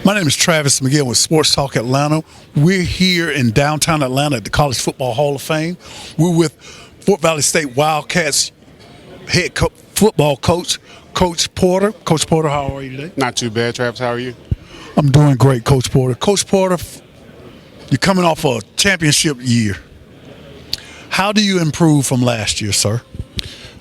My name is Travis McGhee with Sports Talk Atlanta. We're here in downtown Atlanta at the College Football Hall of Fame. We're with Fort Valley State Wildcats football coach, Coach Porter. Coach Porter, how are you today? Not too bad, Travis. How are you? I'm doing great, Coach Porter. Coach Porter, you're coming off a championship year. How do you improve from last year, sir?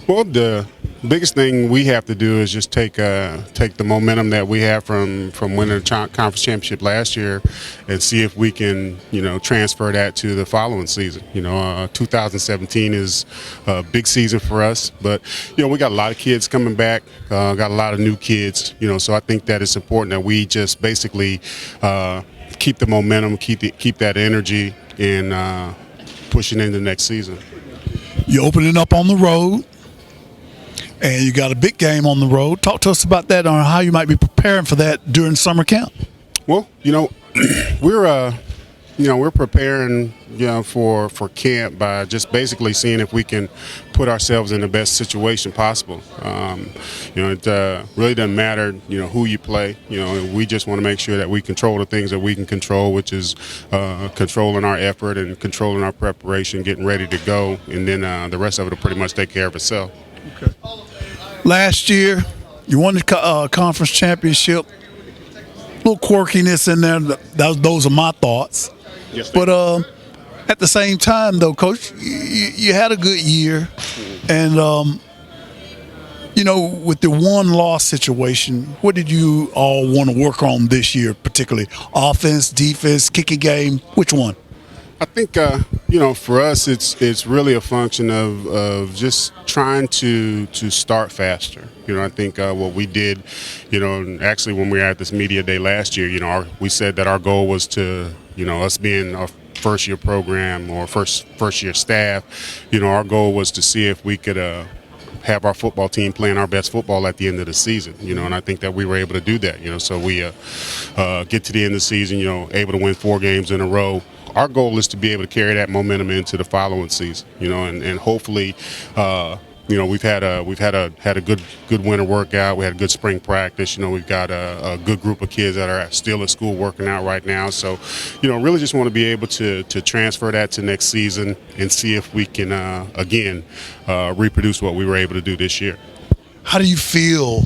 Well, the biggest thing we have to do is just take the momentum that we have from winning the conference championship last year, and see if we can, transfer that to the following season. 2017 is a big season for us, but we got a lot of kids coming back, got a lot of new kids. So I think that it's important that we just basically keep the momentum, keep that energy, and pushing into next season. You're opening up on the road, and you got a big game on the road. Talk to us about that, on how you might be preparing for that during summer camp. Well, we're preparing, for camp by just basically seeing if we can put ourselves in the best situation possible. It really doesn't matter, who you play. We just want to make sure that we control the things that we can control, which is controlling our effort and controlling our preparation, getting ready to go, and then the rest of it will pretty much take care of itself. Okay. Last year, you won the conference championship. A little quirkiness in there. Those are my thoughts. Yes, but at the same time, though, Coach, you had a good year. And, with the one-loss situation, what did you all want to work on this year, particularly? Offense, defense, kicking game, which one? I think, for us, it's really a function of just trying to start faster. I think what we did, actually when we were at this media day last year, we said that our goal was to, us being a first-year program or first-year staff, our goal was to see if we could have our football team playing our best football at the end of the season, and I think that we were able to do that, so we get to the end of the season, able to win 4 games in a row. Our goal is to be able to carry that momentum into the following season, and hopefully, we've had a good winter workout. We had a good spring practice. We've got a good group of kids that are still at school working out right now. So, really just want to be able to transfer that to next season and see if we can again reproduce what we were able to do this year. How do you feel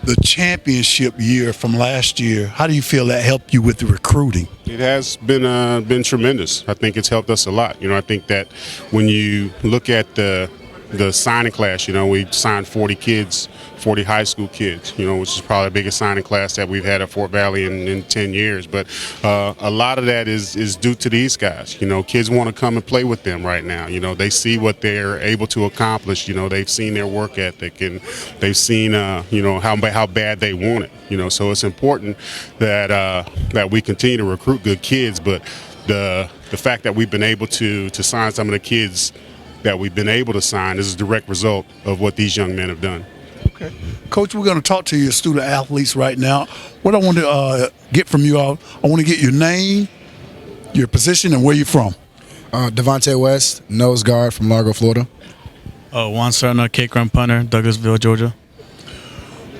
the championship year from last year? How do you feel that helped you with the recruiting? It has been tremendous. I think it's helped us a lot. I think that when you look at the signing class, we signed 40 kids, 40 high school kids, which is probably the biggest signing class that we've had at Fort Valley in 10 years. But a lot of that is due to these guys. Kids want to come and play with them right now. They see what they're able to accomplish. They've seen their work ethic, and they've seen, how bad they want it. So it's important that we continue to recruit good kids. But the fact that we've been able to sign some of the kids that we've been able to sign is a direct result of what these young men have done. Okay. Coach, we're going to talk to your student athletes right now. What I want to get from you all, I want to get your name, your position, and where you're from. Devontae West, nose guard from Largo, Florida. Juan Serna, kick run punter, Douglasville, Georgia.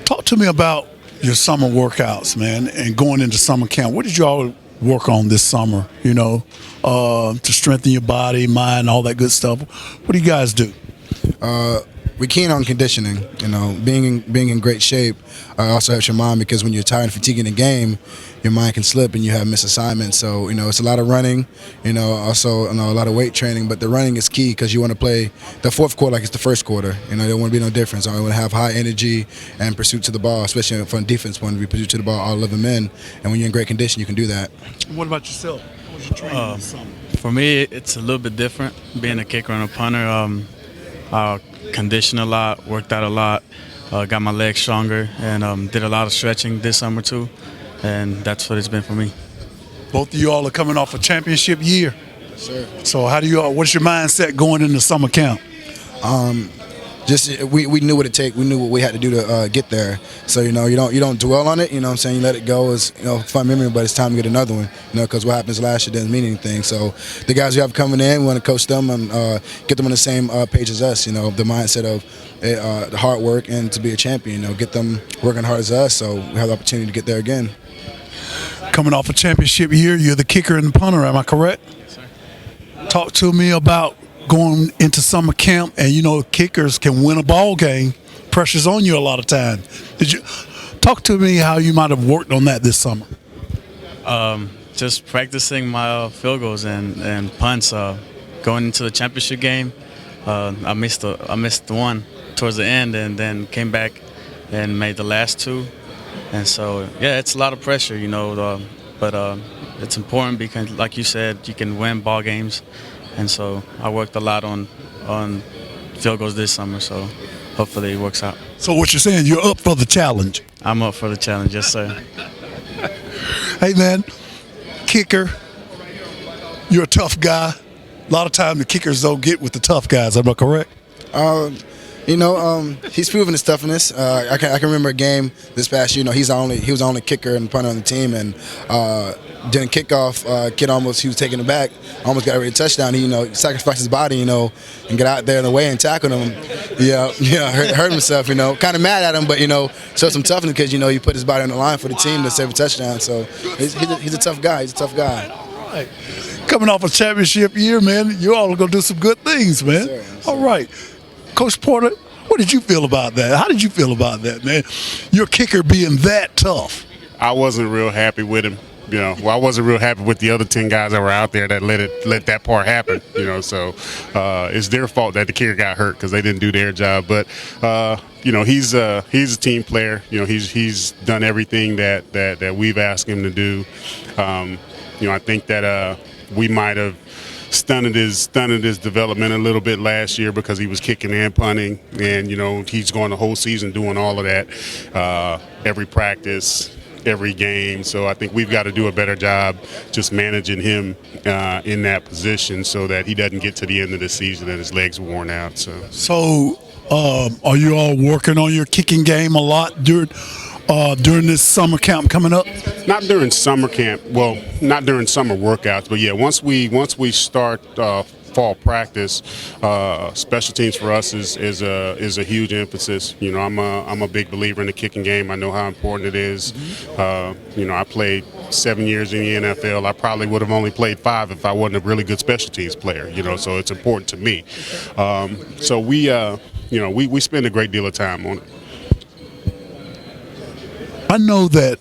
Talk to me about your summer workouts, man, and going into summer camp. What did you all work on this summer, to strengthen your body, mind, all that good stuff? What do you guys do? We're keen on conditioning, being in great shape. Also helps your mind, because when you're tired and fatigued in a game, your mind can slip and you have misassignments. So, it's a lot of running, also a lot of weight training. But the running is key, because you want to play the fourth quarter like it's the first quarter. There want to be no difference. I want to have high energy and pursuit to the ball, especially from defense point of view, pursuit to the ball, all 11 men. And when you're in great condition, you can do that. What about yourself? What was your training this summer? For me, it's a little bit different. Being a kicker and a punter, I conditioned a lot, worked out a lot, got my legs stronger, and did a lot of stretching this summer too. And that's what it's been for me. Both of you all are coming off a championship year. Yes, sir. So what's your mindset going into summer camp? Just we knew what it take. We knew what we had to do to get there. So you don't dwell on it. You you let it go as fun memory, but it's time to get another one. Because what happens last year didn't mean anything. So the guys we have coming in, we want to coach them and get them on the same page as us. The mindset of the hard work and to be a champion. Get them working hard as us, so we have the opportunity to get there again. Coming off a championship year, you're the kicker and the punter, am I correct? Yes, sir. Talk to me about going into summer camp, and kickers can win a ball game. Pressure's on you a lot of time. Talk to me how you might have worked on that this summer? Just practicing my field goals and punts. Going into the championship game, I missed the one towards the end, and then came back and made the last two. And so, yeah, it's a lot of pressure, but it's important because, like you said, you can win ball games. And so I worked a lot on field goals this summer, so hopefully it works out. So what you're saying, you're up for the challenge? I'm up for the challenge, yes, sir. Hey, man, kicker, you're a tough guy. A lot of times the kickers don't get with the tough guys, am I correct? He's proven his toughness. I can remember a game this past year. He was the only kicker and punter on the team, and during kickoff, kid he was taking it back, almost got a touchdown. He sacrificed his body, and get out there in the way and tackle him. Hurt himself. Kind of mad at him, but showed some toughness because he put his body on the line for the team to save a touchdown. So he's a tough guy. He's a tough guy. All right. Coming off a championship year, man, you all are gonna do some good things, man. Yes, sir. All right. Coach Porter, what did you feel about that? How did you feel about that, man? Your kicker being that tough. I wasn't real happy with him. I wasn't real happy with the other 10 guys that were out there that let that part happen. So it's their fault that the kicker got hurt because they didn't do their job. But he's a team player. He's done everything that we've asked him to do. I think that we might have stunted his development a little bit last year because he was kicking and punting, and he's going the whole season doing all of that, every practice, every game. So I think we've got to do a better job just managing him in that position so that he doesn't get to the end of the season and his legs worn out. So are you all working on your kicking game a lot during this summer camp coming up? Not during summer camp. Well, not during summer workouts, but yeah, once we start fall practice, special teams for us is a huge emphasis. I'm a big believer in the kicking game. I know how important it is. I played 7 years in the NFL. I probably would have only played 5 if I wasn't a really good special teams player. So it's important to me. So we spend a great deal of time on it. I know that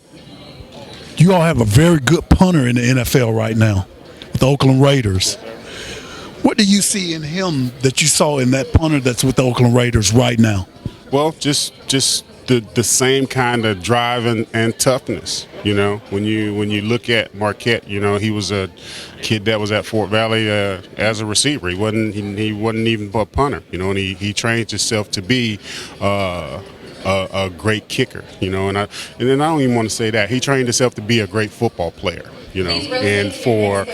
you all have a very good punter in the NFL right now with the Oakland Raiders. What do you see in him that you saw in that punter that's with the Oakland Raiders right now? Well, just the same kind of drive and toughness. When you look at Marquette, he was a kid that was at Fort Valley as a receiver. He wasn't even a punter. And he trained himself to be a great kicker, and then I don't even want to say that. He trained himself to be a great football player, and for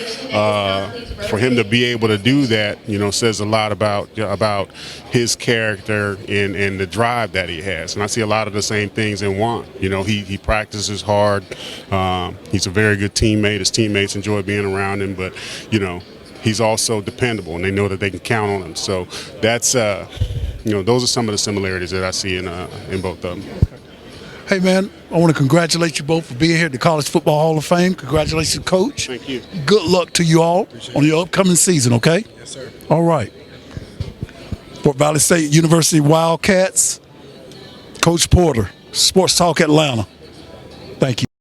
him to be able to do that, says a lot about his character and the drive that he has. And I see a lot of the same things in Juan. He practices hard. He's a very good teammate. His teammates enjoy being around him, but he's also dependable, and they know that they can count on him. So that's those are some of the similarities that I see in both of them. Hey, man, I want to congratulate you both for being here at the College Football Hall of Fame. Congratulations, Coach. Thank you. Good luck to you all on your upcoming season, okay? Yes, sir. All right. Fort Valley State University Wildcats, Coach Porter, Sports Talk Atlanta.